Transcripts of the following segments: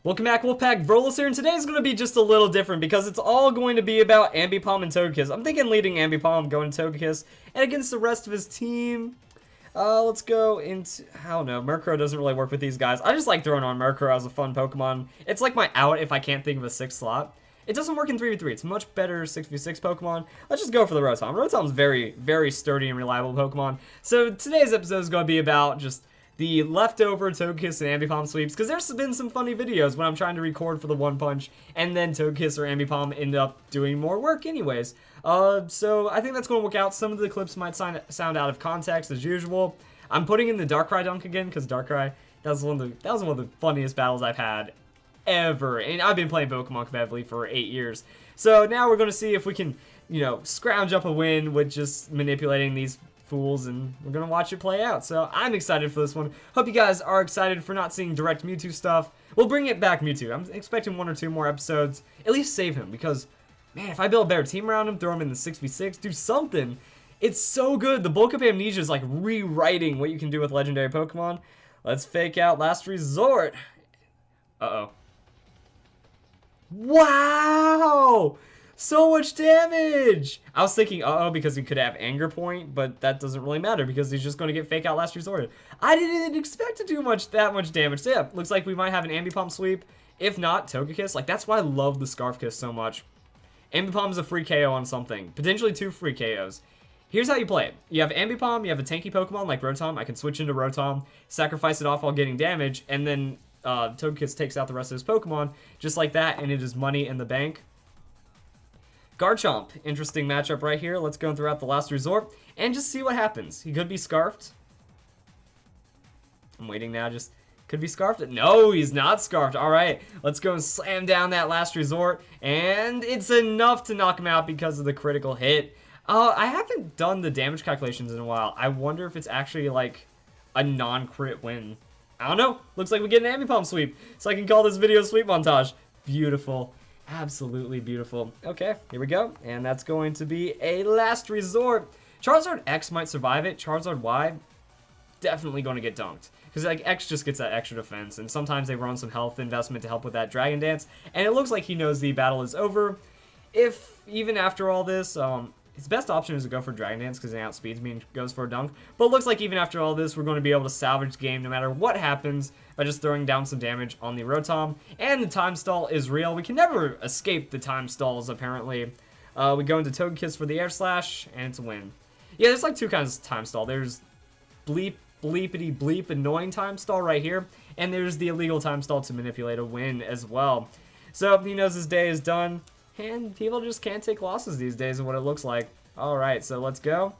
Welcome back, Wolfpack. Vrolos here, and today's going to be just a little different because it's all going to be about Ambipom and Togekiss. I'm thinking leading Ambipom, going Togekiss, and against the rest of his team. Let's go into, I don't know, Murkrow doesn't really work with these guys. I just like throwing on Murkrow as a fun Pokemon. It's like my out if I can't think of a 6th slot. It doesn't work in 3v3. It's much better 6v6 Pokemon. Let's just go for the Rotom. Rotom's very, very sturdy and reliable Pokemon. So today's episode is going to be about just the leftover Togekiss and Ambipom sweeps, because there's been some funny videos when I'm trying to record for the One Punch, and then Togekiss or Ambipom end up doing more work anyways. So I think that's going to work out. Some of the clips might sound out of context as usual. I'm putting in the Darkrai dunk again, because Darkrai, that was one of the funniest battles I've had ever, and I've been playing Pokemon competitively for 8 years. So now we're going to see if we can, you know, scrounge up a win with just manipulating these fools, and we're gonna watch it play out. So I'm excited for this one. Hope you guys are excited for not seeing direct Mewtwo stuff. We'll bring it back Mewtwo. I'm expecting 1 or 2 more episodes. At least save him, because man, if I build a better team around him, throw him in the 6v6, do something. It's so good. The bulk of Amnesia is like rewriting what you can do with legendary Pokemon. Let's fake out Last Resort. Uh-oh. Wow! So much damage! I was thinking, uh-oh, because he could have Anger Point, but that doesn't really matter because he's just going to get Fake Out Last Resort. I didn't expect to do that much damage. So yeah, looks like we might have an Ambipom sweep. If not, Togekiss. Like, that's why I love the Scarf Kiss so much. Ambipom is a free KO on something. Potentially 2 free KOs. Here's how you play it. You have Ambipom, you have a tanky Pokemon like Rotom. I can switch into Rotom, sacrifice it off while getting damage, and then Togekiss takes out the rest of his Pokemon just like that, and it is money in the bank. Garchomp, interesting matchup right here. Let's go throughout the Last Resort and just see what happens. He could be Scarfed. I'm waiting now, just could be Scarfed. No, he's not Scarfed. All right, let's go and slam down that Last Resort, and it's enough to knock him out because of the critical hit. I haven't done the damage calculations in a while. I wonder if it's actually like a non-crit win. I don't know. Looks like we get an Ambipom sweep, so I can call this video sweep montage. Beautiful. Absolutely beautiful. Okay, here we go. And that's going to be a Last Resort. Charizard X might survive it. Charizard Y, definitely going to get dunked. Because like X just gets that extra defense. And sometimes they run some health investment to help with that Dragon Dance. And it looks like he knows the battle is over. If, even after all this, his best option is to go for Dragon Dance because it outspeeds me and goes for a dunk. But it looks like even after all this, we're going to be able to salvage the game no matter what happens by just throwing down some damage on the Rotom. And the time stall is real. We can never escape the time stalls, apparently. We go into Togekiss for the Air Slash, and it's a win. Yeah, there's like 2 kinds of time stall. There's bleep, bleepity bleep, annoying time stall right here. And there's the illegal time stall to manipulate a win as well. So he knows his day is done. And people just can't take losses these days of what it looks like. Alright, so let's go.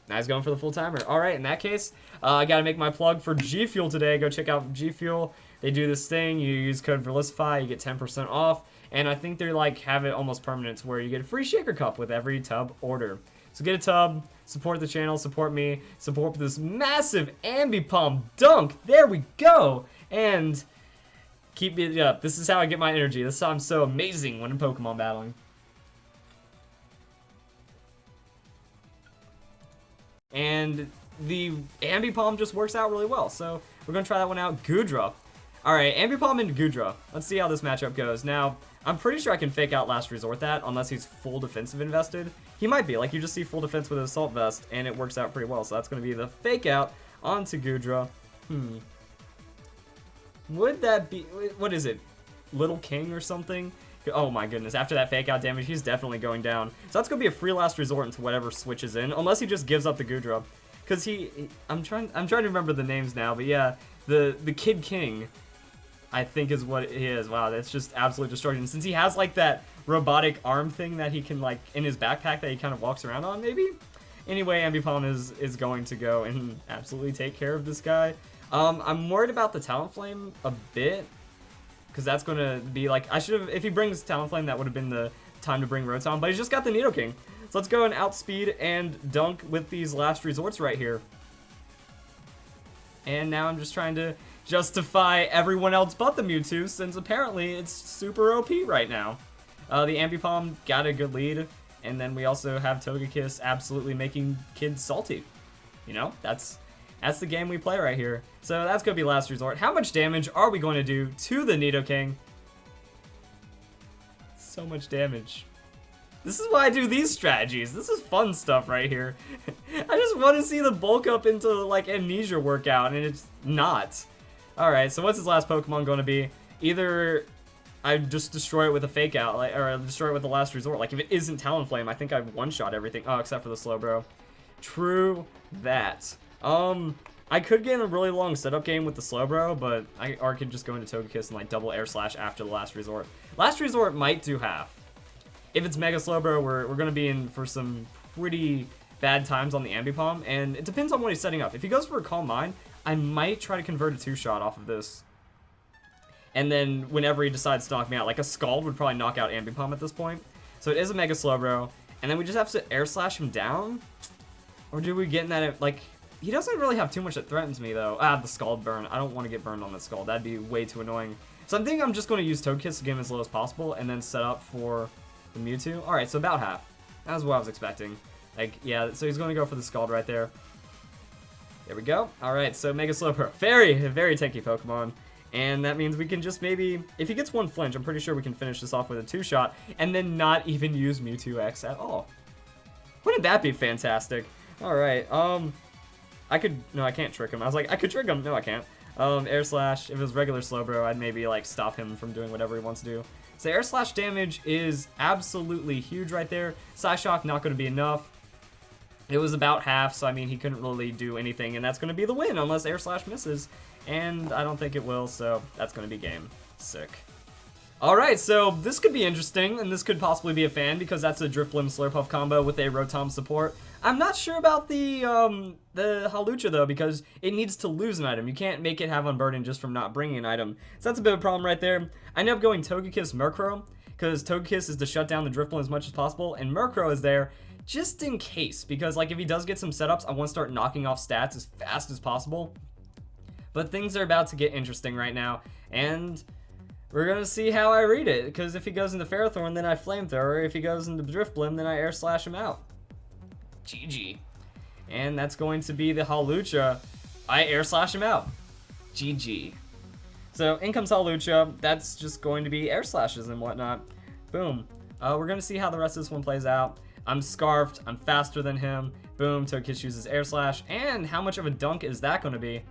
Now he's going for the full timer. Alright, in that case, I gotta make my plug for G Fuel today. Go check out G Fuel. They do this thing. You use code VERLISIFY, you get 10% off. And I think they like have it almost permanent to where you get a free shaker cup with every tub order. So get a tub, support the channel, support me, support this massive Ambipom dunk. There we go. And keep it up. This is how I get my energy. This is how I'm so amazing when I'm Pokemon battling. And the Ambipom just works out really well. So we're going to try that one out. Goodra. Alright, Ambipom and Goodra. Let's see how this matchup goes. Now, I'm pretty sure I can fake out Last Resort that unless he's full defensive invested. He might be. Like, you just see full defense with an Assault Vest, and it works out pretty well. So that's going to be the fake out onto Goodra. Would that be, what is it, Little King or something? Oh my goodness, after that fake out damage, he's definitely going down. So that's going to be a free Last Resort into whatever switches in, unless he just gives up the Goodra. Because I'm trying to remember the names now, but yeah, the Kid King, I think is what he is. Wow, that's just absolute destruction. Since he has like that robotic arm thing that he can like, in his backpack that he kind of walks around on, maybe? Anyway, Ambipom is going to go and absolutely take care of this guy. I'm worried about the Talonflame a bit, because that's going to be like, I should have, if he brings Talonflame, that would have been the time to bring Rotom, but he's just got the Nidoking. So let's go and outspeed and dunk with these Last Resorts right here. And now I'm just trying to justify everyone else but the Mewtwo, since apparently it's super OP right now. The Ambipom got a good lead, and then we also have Togekiss absolutely making kids salty. You know, that's That's the game we play right here. So that's going to be last resort. How much damage are we going to do to the Nidoking? So much damage. This is why I do these strategies. This is fun stuff right here. I just want to see the bulk up into like amnesia workout, and it's not. Alright, so what's his last Pokemon going to be? Either I just destroy it with a fake out, like, or I destroy it with the last resort. Like if it isn't Talonflame, I think I one-shot everything. Oh, except for the Slowbro. True that. I could get in a really long setup game with the Slowbro, but I could just go into Togekiss and like double Air Slash after the last resort. Last resort might do half. If it's Mega Slowbro, we're gonna be in for some pretty bad times on the Ambipom, and it depends on what he's setting up. If he goes for a Calm Mind, I might try to convert a two-shot off of this. And then whenever he decides to knock me out, like a Scald would probably knock out Ambipom at this point. So it is a Mega Slowbro, and then we just have to Air Slash him down? Or do we get in that, like, he doesn't really have too much that threatens me though. Ah, the Scald burn. I don't want to get burned on that Scald. That'd be way too annoying. So I'm thinking I'm just going to use Togekiss to get him as low as possible, and then set up for the Mewtwo. Alright, so about half. That was what I was expecting. Like, yeah, so he's going to go for the Scald right there. There we go. Alright, so Mega Slowbro. Very, very tanky Pokemon. And that means we can just maybe, if he gets one flinch, I'm pretty sure we can finish this off with a two-shot, and then not even use Mewtwo X at all. Wouldn't that be fantastic? Alright, no, I can't trick him. I was like, I could trick him. No, I can't. Air Slash, if it was regular Slowbro, I'd maybe, like, stop him from doing whatever he wants to do. So Air Slash damage is absolutely huge right there. Psyshock, not going to be enough. It was about half, so, I mean, he couldn't really do anything, and that's going to be the win, unless Air Slash misses. And I don't think it will, so that's going to be game. Sick. Alright, so this could be interesting, and this could possibly be a fan, because that's a Drifblim Slurpuff combo with a Rotom support. I'm not sure about the Hawlucha, though, because it needs to lose an item. You can't make it have Unburden just from not bringing an item. So that's a bit of a problem right there. I end up going Togekiss Murkrow, because Togekiss is to shut down the Drifblim as much as possible, and Murkrow is there just in case, because like if he does get some setups, I want to start knocking off stats as fast as possible. But things are about to get interesting right now, and we're going to see how I read it, because if he goes into Ferrothorn, then I Flamethrower. If he goes into Drifblim, then I Air Slash him out. GG. And that's going to be the Hawlucha. I Air Slash him out. GG. So, in comes Hawlucha. That's just going to be Air Slashes and whatnot. Boom. We're going to see how the rest of this one plays out. I'm Scarfed. I'm faster than him. Boom. Togekiss uses Air Slash. And how much of a dunk is that going to be?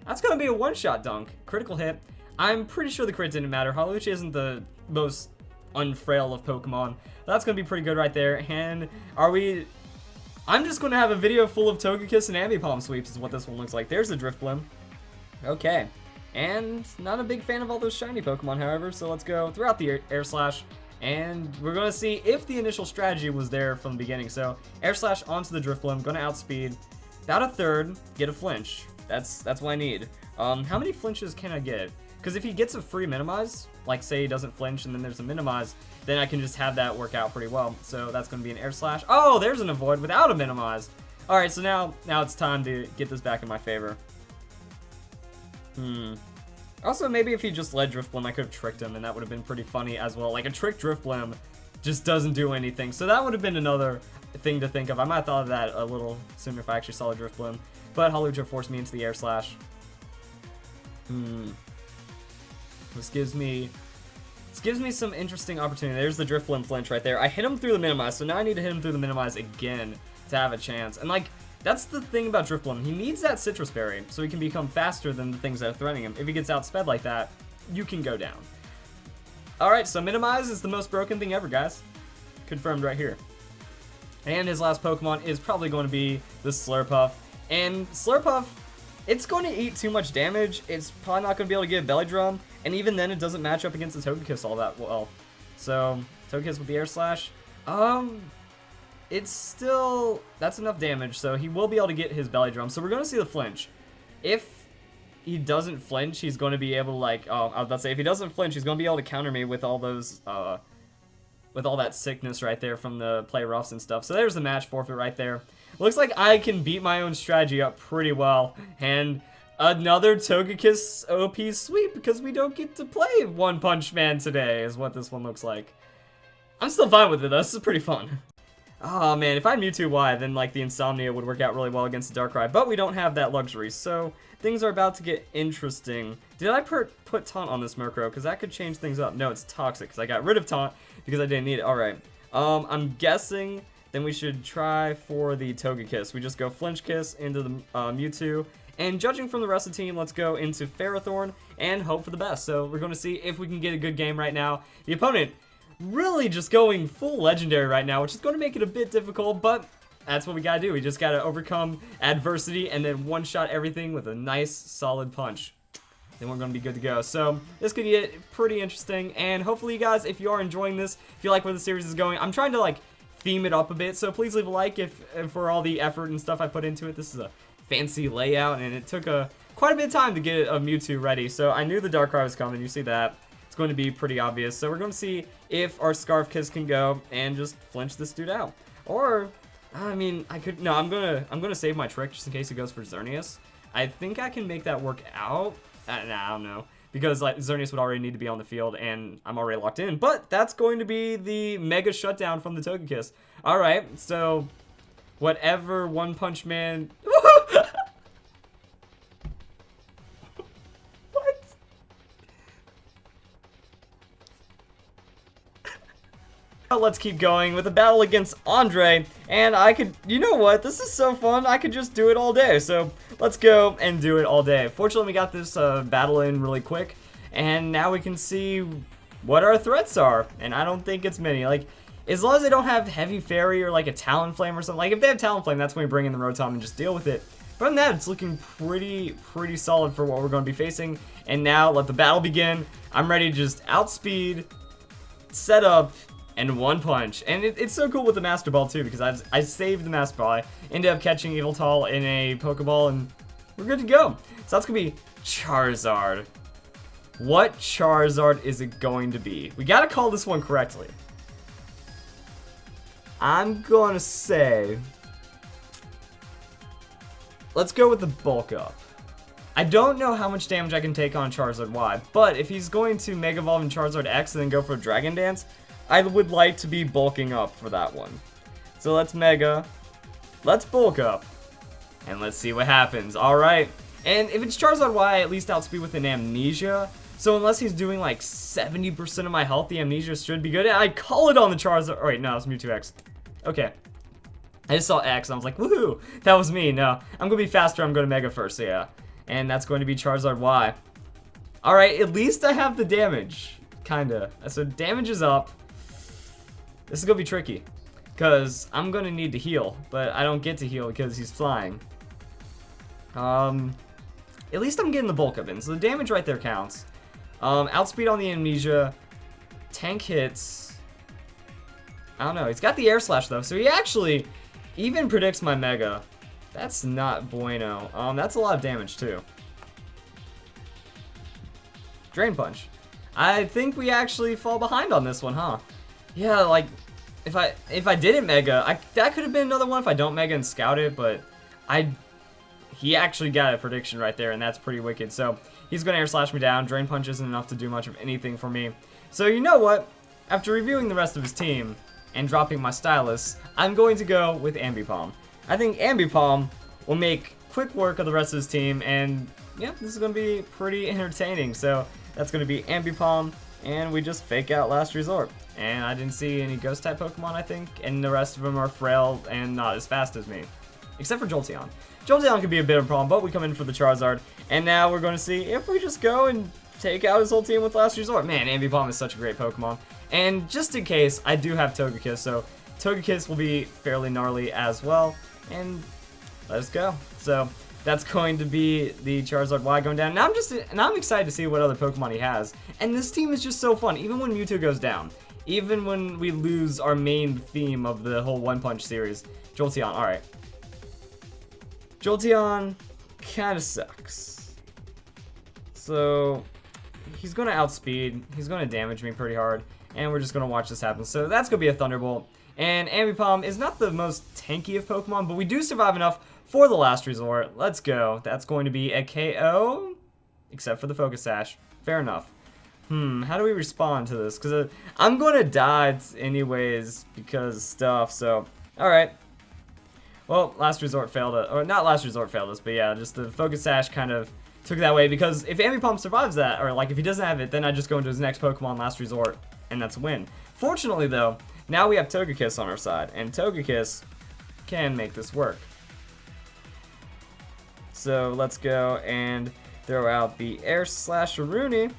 That's going to be a one-shot dunk. Critical hit. I'm pretty sure the crit didn't matter. Hawlucha isn't the most unfrail of Pokemon. That's going to be pretty good right there. And are we... I'm just going to have a video full of Togekiss and Ambipom sweeps is what this one looks like. There's the Drifblim. Okay. And not a big fan of all those shiny Pokemon, however, so let's go throughout the Air Slash. And we're going to see if the initial strategy was there from the beginning. So, Air Slash onto the Drifblim, going to outspeed. About a third, get a flinch. That's what I need. How many flinches can I get? Because if he gets a free minimize, like say he doesn't flinch and then there's a minimize, then I can just have that work out pretty well. So that's going to be an Air Slash. Oh, there's an Avoid without a minimize. Alright, so now it's time to get this back in my favor. Also, maybe if he just led Drifblim, I could have tricked him, and that would have been pretty funny as well. Like, a trick Drifblim just doesn't do anything. So that would have been another thing to think of. I might have thought of that a little sooner if I actually saw a Drifblim. But Hawlucha forced me into the Air Slash. This gives me some interesting opportunity. There's the Drifblim flinch right there. I hit him through the minimize, so now I need to hit him through the minimize again to have a chance. And like, that's the thing about Drifblim. He needs that Citrus Berry so he can become faster than the things that are threatening him. If he gets outsped like that, you can go down. Alright, so minimize is the most broken thing ever, guys. Confirmed right here. And his last Pokemon is probably going to be the Slurpuff. And Slurpuff, it's going to eat too much damage. It's probably not going to be able to get a Belly Drum. And even then, it doesn't match up against the Togekiss all that well. So, Togekiss with the Air Slash. It's still... That's enough damage, so he will be able to get his Belly Drum. So we're going to see the flinch. If he doesn't flinch, he's going to be able to, like... I was about to say, if he doesn't flinch, he's going to be able to counter me with all those... with all that sickness right there from the play roughs and stuff. So there's the match forfeit right there. Looks like I can beat my own strategy up pretty well. And another Togekiss OP sweep because we don't get to play One Punch Man today is what this one looks like. I'm still fine with it though. This is pretty fun. Oh man, if I had Mewtwo Y, then like the Insomnia would work out really well against the Darkrai, but we don't have that luxury, so things are about to get interesting. Did I put Taunt on this Murkrow? Because that could change things up. No, it's Toxic, because I got rid of Taunt because I didn't need it. Alright, I'm guessing then we should try for the Togekiss. We just go Flinch Kiss into the Mewtwo, and judging from the rest of the team, let's go into Ferrothorn and hope for the best. So we're going to see if we can get a good game right now. The opponent really just going full legendary right now, which is going to make it a bit difficult, but that's what we gotta do. We just gotta overcome adversity and then one-shot everything with a nice, solid punch. Then we're gonna be good to go. So this could get pretty interesting, and hopefully you guys, if you are enjoying this, if you like where the series is going, I'm trying to like theme it up a bit, so please leave a like if for all the effort and stuff I put into it. This is a fancy layout, and it took quite a bit of time to get a Mewtwo ready, so I knew the Darkrai was coming. You see that. It's going to be pretty obvious. So we're going to see if our Scarf Kiss can go and just flinch this dude out. Or, I mean, I'm gonna save my trick just in case he goes for Xerneas. I think I can make that work out. Nah, I don't know. Because like Xerneas would already need to be on the field and I'm already locked in. But that's going to be the Mega Shutdown from the Togekiss. Alright, so whatever One Punch Man... Let's keep going with a battle against Andre, and I could, you know what, this is so fun, I could just do it all day, so let's go and do it all day. Fortunately, we got this battle in really quick, and now we can see what our threats are, and I don't think it's many. Like, as long as they don't have Heavy Fairy or like a Talonflame or something, like if they have Talonflame, that's when we bring in the Rotom and just deal with it. But other than that, it's looking pretty solid for what we're going to be facing, and now let the battle begin. I'm ready to just outspeed, set up, and one punch. And it's so cool with the Master Ball too, because I saved the Master Ball. I ended up catching Yveltal in a Pokeball and we're good to go. So that's gonna be Charizard. What Charizard is it going to be? We gotta call this one correctly. I'm gonna say, let's go with the Bulk Up. I don't know how much damage I can take on Charizard Y, but if he's going to Mega Evolve in Charizard X and then go for Dragon Dance, I would like to be bulking up for that one. So let's Mega, let's bulk up, and let's see what happens. Alright, and if it's Charizard Y, I at least outspeed with an Amnesia. So unless he's doing like 70% of my health, the Amnesia should be good. I call it on the Charizard. Oh, wait, no, it's Mewtwo X. Okay. I just saw X, and I was like, woohoo, that was me. No, I'm going to be faster, I'm going to Mega first, so yeah. And that's going to be Charizard Y. Alright, at least I have the damage. Kinda. So damage is up. This is going to be tricky, because I'm going to need to heal, but I don't get to heal because he's flying. At least I'm getting the bulk up in, so the damage right there counts. Outspeed on the Amnesia, tank hits. I don't know, he's got the Air Slash though, so he actually even predicts my Mega. That's not bueno. That's a lot of damage too. Drain Punch. I think we actually fall behind on this one, huh? Yeah, like, if I didn't Mega, that could have been another one if I don't Mega and scout it, but he actually got a prediction right there, and that's pretty wicked. So he's going to Air Slash me down. Drain Punch isn't enough to do much of anything for me. So you know what? After reviewing the rest of his team and dropping my Stylus, I'm going to go with Ambipom. I think Ambipom will make quick work of the rest of his team, and yeah, this is going to be pretty entertaining. So that's going to be Ambipom, and we just fake out Last Resort. And I didn't see any Ghost-type Pokemon, I think, and the rest of them are frail and not as fast as me. Except for Jolteon. Jolteon could be a bit of a problem, but we come in for the Charizard, and now we're going to see if we just go and take out his whole team with Last Resort. Man, Ambipom is such a great Pokemon. And just in case, I do have Togekiss, so Togekiss will be fairly gnarly as well, and let's go. So that's going to be the Charizard Y going down. Now I'm excited to see what other Pokemon he has, and this team is just so fun, even when Mewtwo goes down. Even when we lose our main theme of the whole One Punch series. Jolteon, alright. Jolteon kind of sucks. So, he's going to outspeed. He's going to damage me pretty hard. And we're just going to watch this happen. So, that's going to be a Thunderbolt. And Ambipom is not the most tanky of Pokemon, but we do survive enough for the Last Resort. Let's go. That's going to be a KO. Except for the Focus Sash. Fair enough. How do we respond to this? Because I'm going to die anyways because stuff, so Alright. Well, Last Resort failed it. Or not Last Resort failed us, but yeah, just the Focus Sash kind of took it that way. Because if Ambipom survives that, or like if he doesn't have it, then I just go into his next Pokemon, Last Resort, and that's a win. Fortunately though, now we have Togekiss on our side, and Togekiss can make this work. So let's go and throw out the Air Slash Rooney,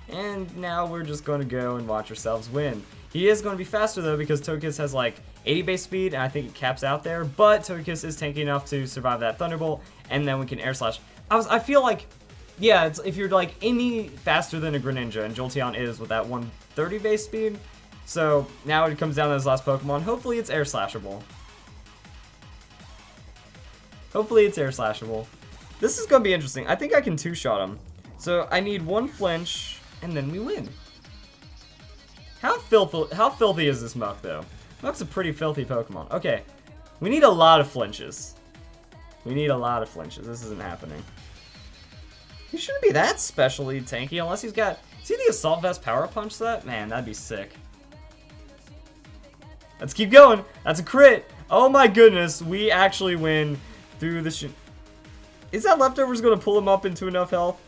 and now we're just going to go and watch ourselves win. He is going to be faster though because Togekiss has like 80 base speed, and I think it caps out there, but Togekiss is tanky enough to survive that Thunderbolt, and then we can Air Slash. I feel like, yeah, it's, if you're like any faster than a Greninja, and Jolteon is with that 130 base speed, so now it comes down to his last Pokemon. Hopefully it's Air Slashable. Hopefully it's Air Slashable. This is going to be interesting. I think I can two-shot him. So I need one flinch, and then we win. How filthy is this Muck, though? Muck's a pretty filthy Pokemon. Okay, we need a lot of flinches. We need a lot of flinches. This isn't happening. He shouldn't be that specially tanky unless he's got... Is he the Assault Vest Power Punch set? Man, that'd be sick. Let's keep going. That's a crit. Oh my goodness, we actually win through the... Is that Leftovers going to pull him up into enough health?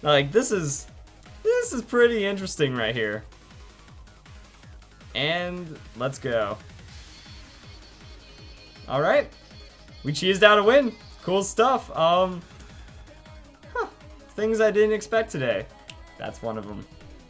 Like, this is pretty interesting right here. And let's go. Alright. We cheesed out a win. Cool stuff. Things I didn't expect today. That's one of them.